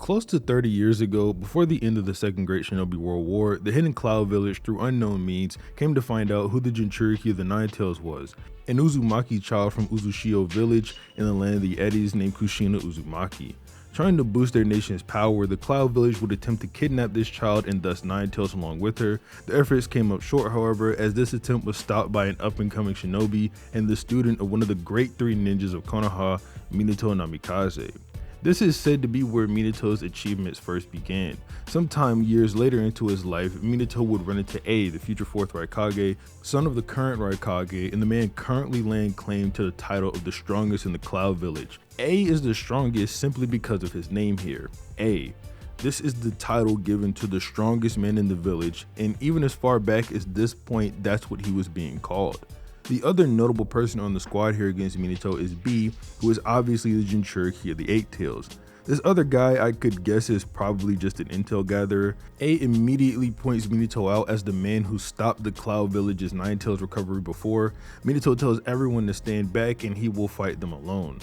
Close to 30 years ago, before the end of the Second Great Shinobi World War, the hidden Cloud Village, through unknown means, came to find out who the Jinchuriki of the Nine Tails was, an Uzumaki child from Uzushio village in the land of the Eddies named Kushina Uzumaki. Trying to boost their nation's power, the Cloud Village would attempt to kidnap this child and thus Nine Tails along with her. The efforts came up short, however, as this attempt was stopped by an up-and-coming shinobi and the student of one of the great three ninjas of Konoha, Minato Namikaze. This is said to be where Minato's achievements first began. Sometime years later into his life, Minato would run into A, the future 4th Raikage, son of the current Raikage, and the man currently laying claim to the title of the strongest in the Cloud Village. A is the strongest simply because of his name here, A. This is the title given to the strongest man in the village, and even as far back as this point, that's what he was being called. The other notable person on the squad here against Minato is B, who is obviously the Jinchuriki of the Eight Tails. This other guy I could guess is probably just an intel gatherer. A immediately points Minato out as the man who stopped the Cloud Village's Nine Tails recovery before. Minato tells everyone to stand back and he will fight them alone.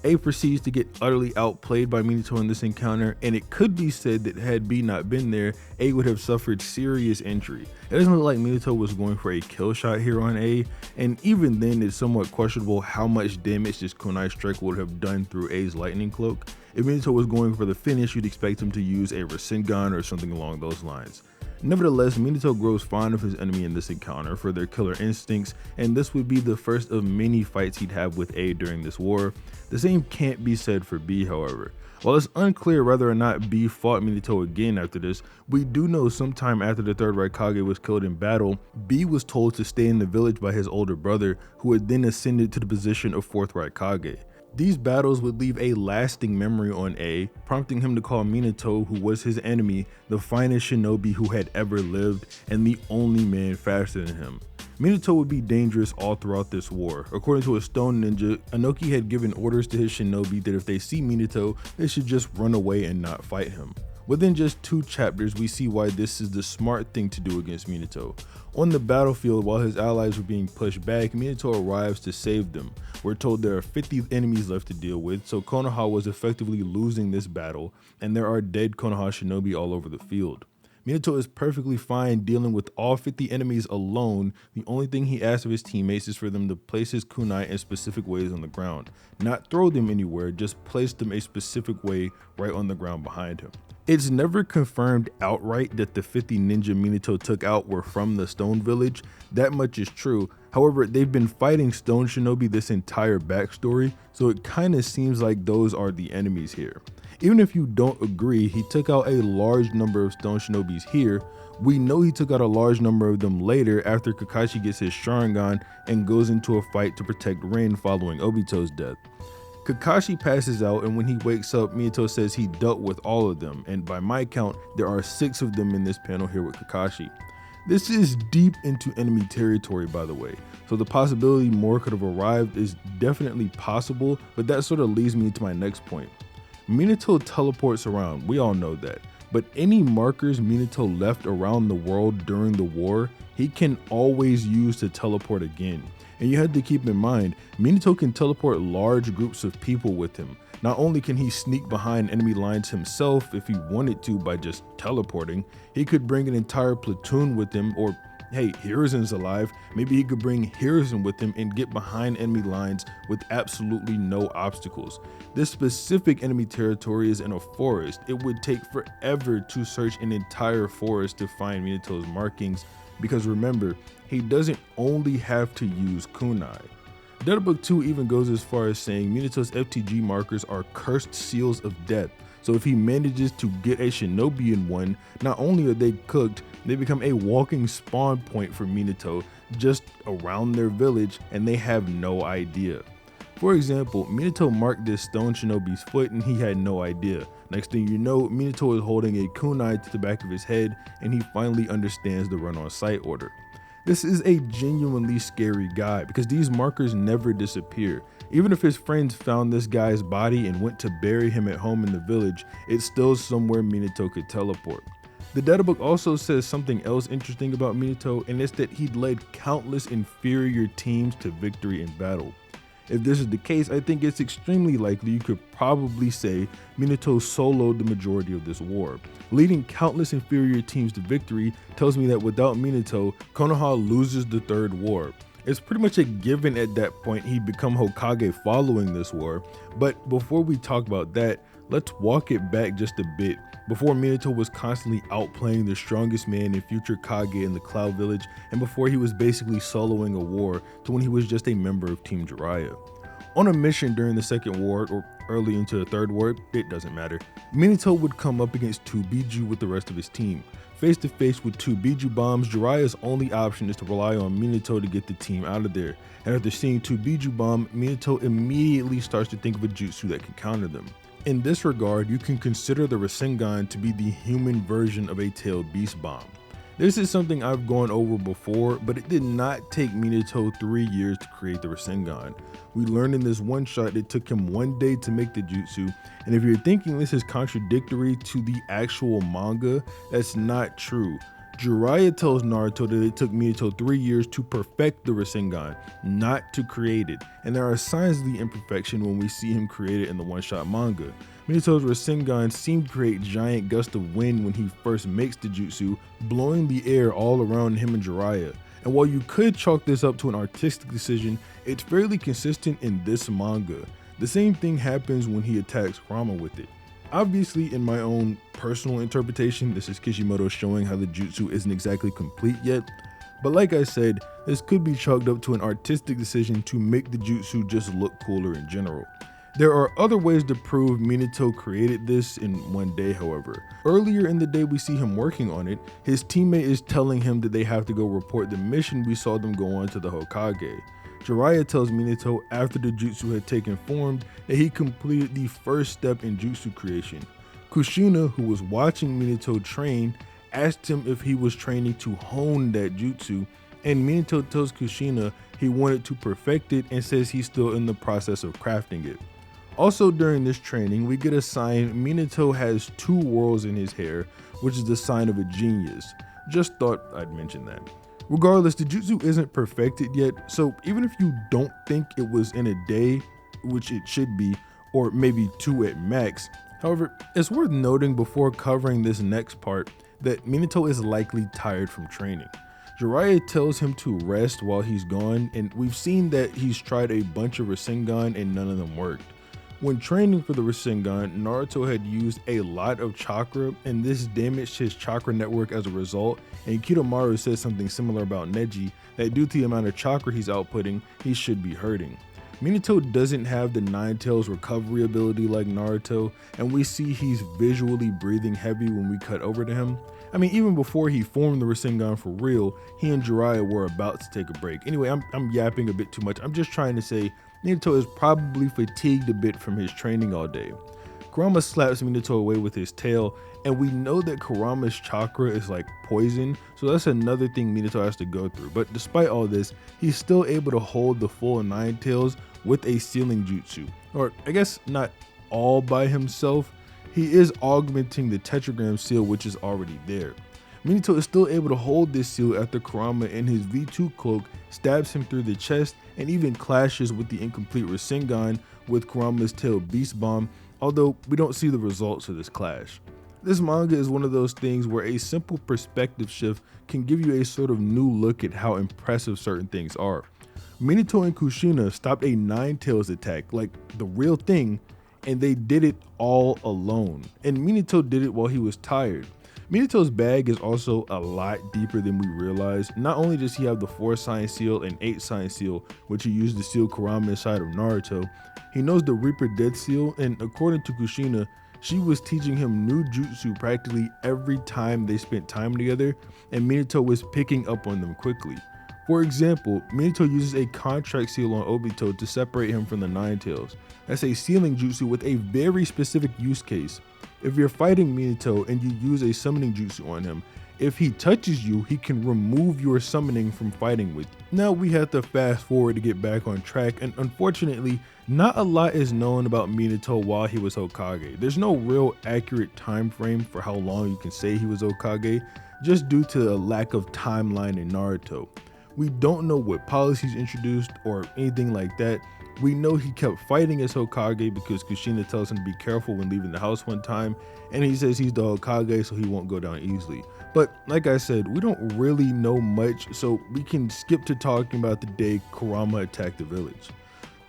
A proceeds to get utterly outplayed by Minato in this encounter, and it could be said that had B not been there, A would have suffered serious injury. It doesn't look like Minato was going for a kill shot here on A, and even then it's somewhat questionable how much damage this kunai strike would have done through A's lightning cloak. If Minato was going for the finish, you'd expect him to use a rasengan or something along those lines. Nevertheless, Minato grows fond of his enemy in this encounter for their killer instincts, and this would be the first of many fights he'd have with A during this war. The same can't be said for B, however. While it's unclear whether or not B fought Minato again after this, we do know sometime after the 3rd Raikage was killed in battle, B was told to stay in the village by his older brother, who had then ascended to the position of 4th Raikage. These battles would leave a lasting memory on A, prompting him to call Minato, who was his enemy, the finest shinobi who had ever lived and the only man faster than him. Minato would be dangerous all throughout this war. According to a stone ninja, Inoki had given orders to his shinobi that if they see Minato, they should just run away and not fight him. Within just 2 chapters, we see why this is the smart thing to do against Minato. On the battlefield, while his allies were being pushed back, Minato arrives to save them. We're told there are 50 enemies left to deal with, so Konoha was effectively losing this battle, and there are dead Konoha shinobi all over the field. Minato is perfectly fine dealing with all 50 enemies alone. The only thing he asks of his teammates is for them to place his kunai in specific ways on the ground. Not throw them anywhere, just place them a specific way right on the ground behind him. It's never confirmed outright that the 50 ninja Minato took out were from the Stone Village. That much is true. However, they've been fighting Stone Shinobi this entire backstory, so it kinda seems like those are the enemies here. Even if you don't agree, he took out a large number of Stone Shinobis here. We know he took out a large number of them later after Kakashi gets his Sharingan and goes into a fight to protect Rin following Obito's death. Kakashi passes out, and when he wakes up, Minato says he dealt with all of them, and by my count, there are 6 of them in this panel here with Kakashi. This is deep into enemy territory, by the way, so the possibility more could have arrived is definitely possible, but that sort of leads me to my next point. Minato teleports around, we all know that, but any markers Minato left around the world during the war, he can always use to teleport again. And you have to keep in mind, Minato can teleport large groups of people with him. Not only can he sneak behind enemy lines himself if he wanted to by just teleporting, he could bring an entire platoon with him, or hey, Hiruzen's alive, maybe he could bring Hiruzen with him and get behind enemy lines with absolutely no obstacles. This specific enemy territory is in a forest. It would take forever to search an entire forest to find Minato's markings, because remember, he doesn't only have to use kunai. Data Book 2 even goes as far as saying Minato's FTG markers are cursed seals of death. So if he manages to get a shinobi in one, not only are they cooked, they become a walking spawn point for Minato just around their village, and they have no idea. For example, Minato marked this stone shinobi's foot and he had no idea. Next thing you know, Minato is holding a kunai to the back of his head and he finally understands the run on sight order. This is a genuinely scary guy because these markers never disappear. Even if his friends found this guy's body and went to bury him at home in the village, it's still somewhere Minato could teleport. The databook also says something else interesting about Minato, and it's that he'd led countless inferior teams to victory in battle. If this is the case, I think it's extremely likely you could probably say Minato soloed the majority of this war. Leading countless inferior teams to victory tells me that without Minato, Konoha loses the third war. It's pretty much a given at that point he'd become Hokage following this war, but before we talk about that, let's walk it back just a bit. Before Minato was constantly outplaying the strongest man and future Kage in the Cloud Village, and before he was basically soloing a war to when he was just a member of Team Jiraiya. On a mission during the second war, or early into the third war, it doesn't matter, Minato would come up against 2 Biju with the rest of his team. Face to face with 2 Biju bombs, Jiraiya's only option is to rely on Minato to get the team out of there. And after seeing 2 Biju bomb, Minato immediately starts to think of a jutsu that can counter them. In this regard, you can consider the rasengan to be the human version of a tailed beast bomb. This is something I've gone over before, but it did not take Minato 3 years to create the rasengan. We learned in this one shot it took him 1 day to make the jutsu, and if you're thinking this is contradictory to the actual manga, that's not true. Jiraiya tells Naruto that it took Minato 3 years to perfect the rasengan, not to create it, and there are signs of the imperfection when we see him create it in the one-shot manga. Minato's rasengan seemed to create giant gusts of wind when he first makes the jutsu, blowing the air all around him and Jiraiya. And while you could chalk this up to an artistic decision, it's fairly consistent in this manga. The same thing happens when he attacks Kurama with it. Obviously, in my own personal interpretation, this is Kishimoto showing how the jutsu isn't exactly complete yet, but like I said, this could be chalked up to an artistic decision to make the jutsu just look cooler in general. There are other ways to prove Minato created this in 1 day, however. Earlier in the day we see him working on it, his teammate is telling him that they have to go report the mission we saw them go on to the Hokage. Jiraiya tells Minato after the jutsu had taken form that he completed the first step in jutsu creation. Kushina, who was watching Minato train, asked him if he was training to hone that jutsu, and Minato tells Kushina he wanted to perfect it and says he's still in the process of crafting it. Also during this training, we get a sign Minato has 2 whorls in his hair, which is the sign of a genius. Just thought I'd mention that. Regardless, the jutsu isn't perfected yet, so even if you don't think it was in a day, which it should be, or maybe 2 at max, however, it's worth noting before covering this next part that Minato is likely tired from training. Jiraiya tells him to rest while he's gone, and we've seen that he's tried a bunch of rasengan and none of them worked. When training for the rasengan, Naruto had used a lot of chakra, and this damaged his chakra network as a result, and Kidomaru says something similar about Neji, that due to the amount of chakra he's outputting, he should be hurting. Minato doesn't have the Nine Tails recovery ability like Naruto, and we see he's visually breathing heavy when we cut over to him. I mean, even before he formed the Rasengan for real, he and Jiraiya were about to take a break. Anyway, I'm yapping a bit too much. I'm just trying to say Minato is probably fatigued a bit from his training all day. Kurama slaps Minato away with his tail, and we know that Kurama's chakra is like poison, so that's another thing Minato has to go through. But despite all this, he's still able to hold the full Nine Tails with a sealing jutsu. Or I guess not all by himself. He is augmenting the tetragram seal, which is already there. Minato is still able to hold this seal after Kurama in his V2 cloak stabs him through the chest and even clashes with the incomplete Rasengan with Kurama's tail beast bomb, although we don't see the results of this clash. This manga is one of those things where a simple perspective shift can give you a sort of new look at how impressive certain things are. Minato and Kushina stopped a Nine Tails attack, like the real thing, and they did it all alone. And Minato did it while he was tired. Minato's bag is also a lot deeper than we realize. Not only does he have the 4 sign seal and 8 sign seal, which he used to seal Kurama inside of Naruto, he knows the Reaper Death seal, and according to Kushina, she was teaching him new jutsu practically every time they spent time together, and Minato was picking up on them quickly. For example, Minato uses a contract seal on Obito to separate him from the Nine Tails. That's a sealing jutsu with a very specific use case. If you're fighting Minato and you use a summoning jutsu on him, if he touches you, he can remove your summoning from fighting with you. Now we have to fast forward to get back on track, and unfortunately, not a lot is known about Minato while he was Hokage. There's no real accurate time frame for how long you can say he was Hokage, just due to a lack of timeline in Naruto. We don't know what policies introduced or anything like that, We know he kept fighting as Hokage because Kushina tells him to be careful when leaving the house one time, and he says he's the Hokage so he won't go down easily. But like I said, we don't really know much, so we can skip to talking about the day Kurama attacked the village.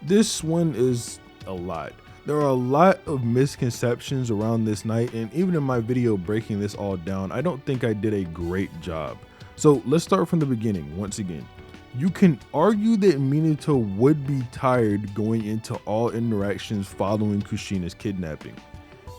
This one is a lot. There are a lot of misconceptions around this night, and even in my video breaking this all down, I don't think I did a great job. So let's start from the beginning once again. You can argue that Minato would be tired going into all interactions following Kushina's kidnapping.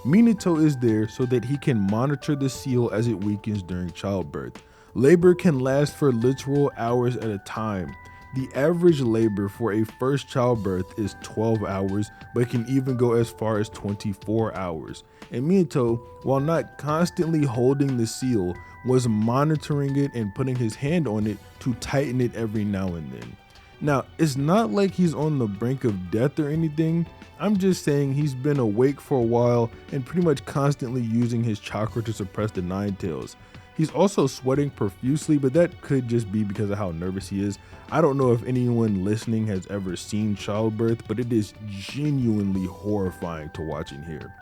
Minato is there so that he can monitor the seal as it weakens during childbirth. Labor can last for literal hours at a time. The average labor for a first childbirth is 12 hours, but can even go as far as 24 hours. And Minato, while not constantly holding the seal, was monitoring it and putting his hand on it to tighten it every now and then. Now, it's not like he's on the brink of death or anything. I'm just saying he's been awake for a while and pretty much constantly using his chakra to suppress the Nine Tails. He's also sweating profusely, but that could just be because of how nervous he is. I don't know if anyone listening has ever seen childbirth, but it is genuinely horrifying to watch and hear.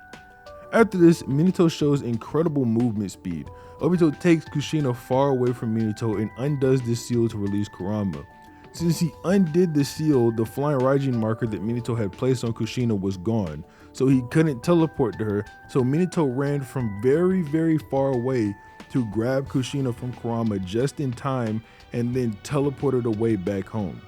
After this, Minato shows incredible movement speed. Obito takes Kushina far away from Minato and undoes the seal to release Kurama. Since he undid the seal, the flying Raijin marker that Minato had placed on Kushina was gone, so he couldn't teleport to her, so Minato ran from very far away to grab Kushina from Kurama just in time and then teleported away back home.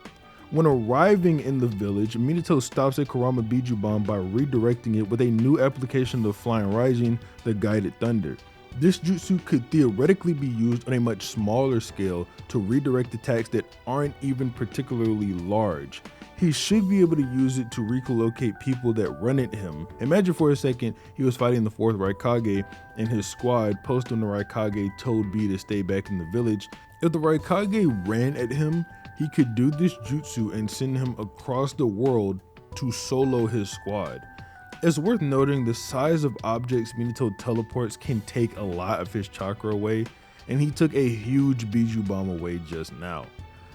When arriving in the village, Minato stops a Kurama Biju Bomb by redirecting it with a new application of Flying Raijin, the Guided Thunder. This jutsu could theoretically be used on a much smaller scale to redirect attacks that aren't even particularly large. He should be able to use it to relocate people that run at him. Imagine for a second he was fighting the 4th Raikage and his squad post on the Raikage told B to stay back in the village. If the Raikage ran at him, he could do this jutsu and send him across the world to solo his squad. It's worth noting the size of objects Minato teleports can take a lot of his chakra away, and he took a huge Biju Bomb away just now.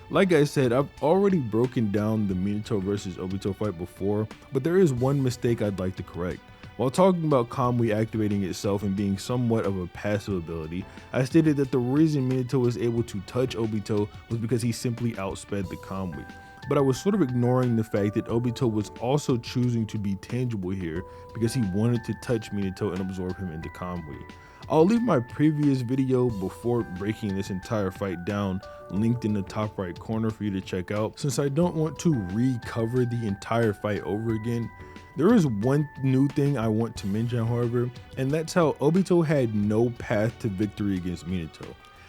Like I said, I've already broken down the Minato versus Obito fight before, but there is one mistake I'd like to correct. While talking about Kamui activating itself and being somewhat of a passive ability, I stated that the reason Minato was able to touch Obito was because he simply outsped the Kamui. But I was sort of ignoring the fact that Obito was also choosing to be tangible here because he wanted to touch Minato and absorb him into Kamui. I'll leave my previous video before breaking this entire fight down linked in the top right corner for you to check out, since I don't want to recover the entire fight over again. There is one new thing I want to mention, however, and that's how Obito had no path to victory against Minato.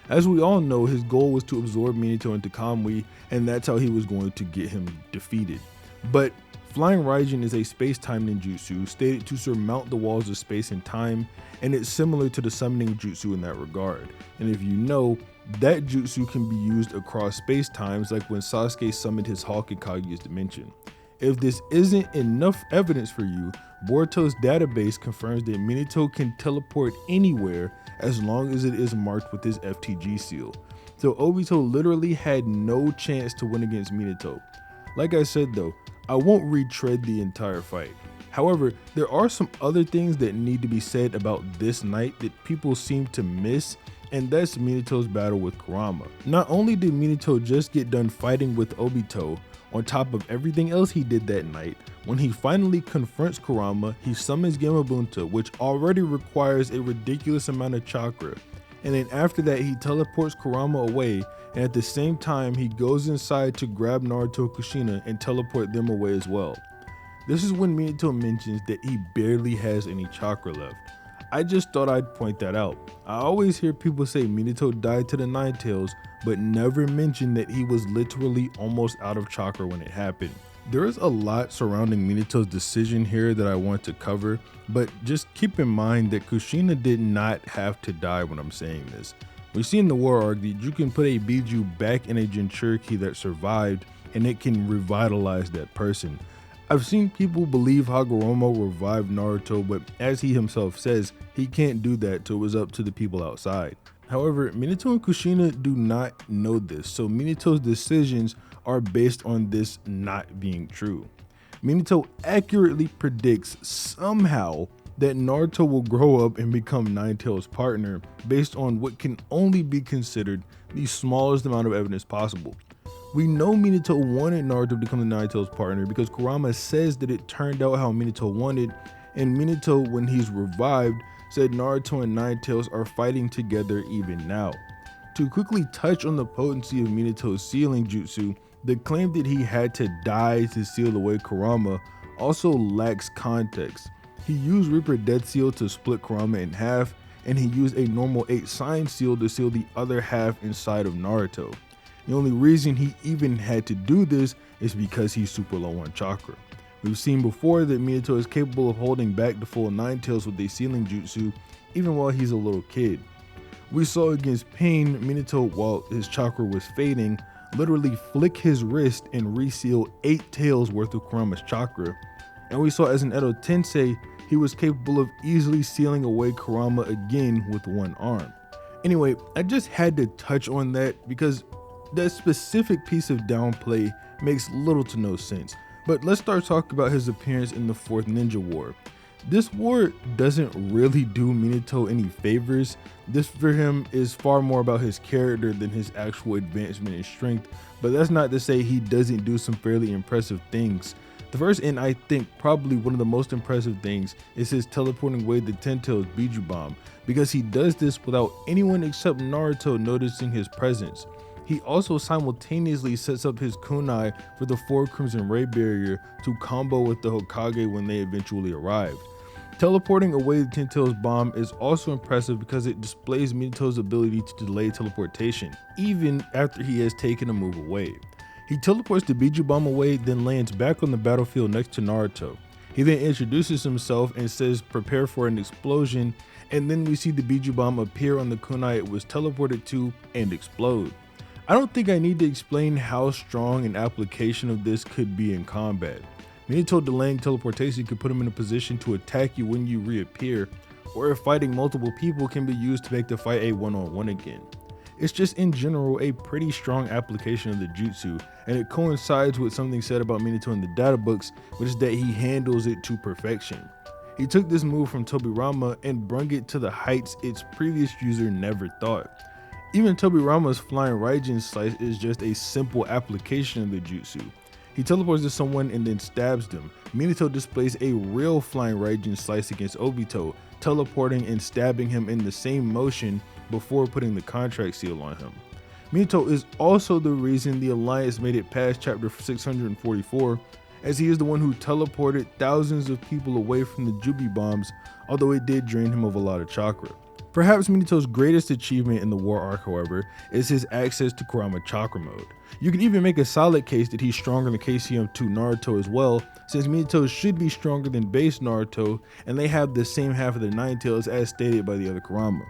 As we all know, his goal was to absorb Minato into Kamui, and that's how he was going to get him defeated. But Flying Raijin is a space-time ninjutsu stated to surmount the walls of space and time, and it's similar to the summoning jutsu in that regard. And if you know, that jutsu can be used across space-times, like when Sasuke summoned his Hawk in Kaguya's dimension. If this isn't enough evidence for you, Boruto's database confirms that Minato can teleport anywhere as long as it is marked with his FTG seal. So Obito literally had no chance to win against Minato. Like I said though, I won't retread the entire fight. However, there are some other things that need to be said about this night that people seem to miss, and that's Minato's battle with Kurama. Not only did Minato just get done fighting with Obito, on top of everything else he did that night, when he finally confronts Kurama, he summons Gamabunta, which already requires a ridiculous amount of chakra. And then after that, he teleports Kurama away, and at the same time, he goes inside to grab Naruto and Kushina and teleport them away as well. This is when Minato mentions that he barely has any chakra left. I just thought I'd point that out. I always hear people say Minato died to the Nine Tails, but never mention that he was literally almost out of chakra when it happened. There is a lot surrounding Minato's decision here that I want to cover, but just keep in mind that Kushina did not have to die when I'm saying this. We see in the war arc that you can put a Biju back in a Jinchuriki that survived and it can revitalize that person. I've seen people believe Hagoromo revived Naruto, but as he himself says, he can't do that, so it was up to the people outside. However, Minato and Kushina do not know this, so Minato's decisions are based on this not being true. Minato accurately predicts somehow that Naruto will grow up and become Nine-Tails' partner based on what can only be considered the smallest amount of evidence possible. We know Minato wanted Naruto to become the Nine-Tails' partner because Kurama says that it turned out how Minato wanted, and Minato, when he's revived, said Naruto and Nine-Tails are fighting together even now. To quickly touch on the potency of Minato's sealing jutsu, the claim that he had to die to seal away Kurama also lacks context. He used Reaper Death Seal to split Kurama in half, and he used a normal 8 sign seal to seal the other half inside of Naruto. The only reason he even had to do this is because he's super low on chakra. We've seen before that Minato is capable of holding back the full Nine-Tails with a sealing jutsu, even while he's a little kid. We saw against Pain, Minato, while his chakra was fading, literally flick his wrist and reseal 8 tails worth of Kurama's chakra. And we saw as an Edo Tensei, he was capable of easily sealing away Kurama again with one arm. Anyway, I just had to touch on that because that specific piece of downplay makes little to no sense. But let's start talking about his appearance in the 4th Ninja War. This war doesn't really do Minato any favors. This for him is far more about his character than his actual advancement in strength, but that's not to say he doesn't do some fairly impressive things. The first, and I think probably one of the most impressive things, is his teleporting away the Ten-Tails Biju Bomb, because he does this without anyone except Naruto noticing his presence. He also simultaneously sets up his kunai for the 4 Crimson Ray barrier to combo with the Hokage when they eventually arrive. Teleporting away the Ten-Tails bomb is also impressive because it displays Minato's ability to delay teleportation, even after he has taken a move away. He teleports the Biju Bomb away, then lands back on the battlefield next to Naruto. He then introduces himself and says prepare for an explosion, and then we see the Biju Bomb appear on the kunai it was teleported to and explode. I don't think I need to explain how strong an application of this could be in combat. Minato delaying teleportation could put him in a position to attack you when you reappear, or if fighting multiple people can be used to make the fight a one-on-one again. It's just in general a pretty strong application of the jutsu, and it coincides with something said about Minato in the data books, which is that he handles it to perfection. He took this move from Tobirama and brung it to the heights its previous user never thought. Even Tobirama's flying Raijin slice is just a simple application of the jutsu. He teleports to someone and then stabs them. Minato displays a real flying Raijin slice against Obito, teleporting and stabbing him in the same motion before putting the contract seal on him. Minato is also the reason the Alliance made it past chapter 644, as he is the one who teleported thousands of people away from the Jubi bombs, although it did drain him of a lot of chakra. Perhaps Minato's greatest achievement in the war arc, however, is his access to Kurama Chakra Mode. You could even make a solid case that he's stronger than KCM2 Naruto as well, since Minato should be stronger than base Naruto, and they have the same half of the Nine-Tails as stated by the other Kurama.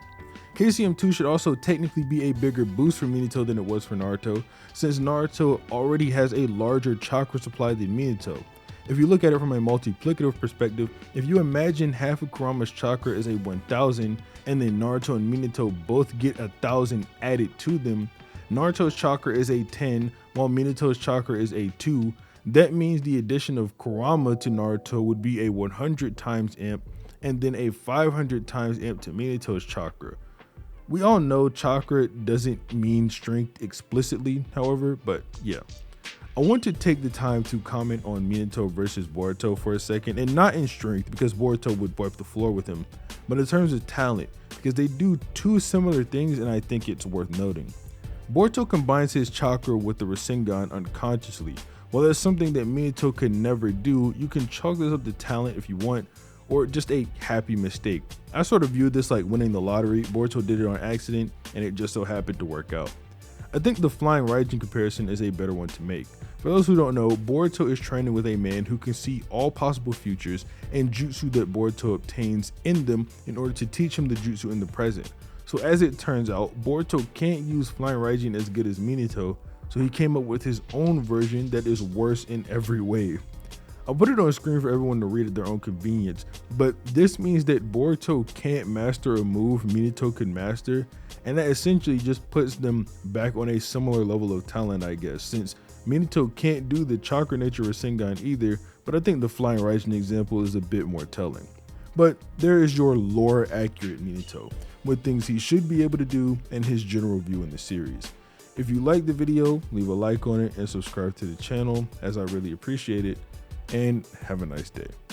KCM2 should also technically be a bigger boost for Minato than it was for Naruto, since Naruto already has a larger chakra supply than Minato. If you look at it from a multiplicative perspective, if you imagine half of Kurama's chakra is a 1000, and then Naruto and Minato both get 1000 added to them, Naruto's chakra is a 10 while Minato's chakra is a 2. That means the addition of Kurama to Naruto would be a 100 times imp and then a 500 times imp to Minato's chakra. We all know chakra doesn't mean strength explicitly, however, but yeah. I want to take the time to comment on Minato versus Boruto for a second, and not in strength because Boruto would wipe the floor with him, but in terms of talent, because they do two similar things and I think it's worth noting. Boruto combines his chakra with the rasengan unconsciously. While that's something that Minato could never do, you can chalk this up to talent if you want, or just a happy mistake. I sort of view this like winning the lottery. Boruto did it on accident and it just so happened to work out. I think the flying Raijin comparison is a better one to make. For those who don't know, Boruto is training with a man who can see all possible futures and jutsu that Boruto obtains in them in order to teach him the jutsu in the present. So as it turns out, Boruto can't use flying Raijin as good as Minato, so he came up with his own version that is worse in every way. I'll put it on screen for everyone to read at their own convenience, but this means that Boruto can't master a move Minato could master, and that essentially just puts them back on a similar level of talent, I guess, since Minato can't do the chakra nature Rasengan either, but I think the flying Raijin example is a bit more telling. But there is your lore accurate Minato, what things he should be able to do and his general view in the series. If you liked the video, leave a like on it and subscribe to the channel, as I really appreciate it, and have a nice day.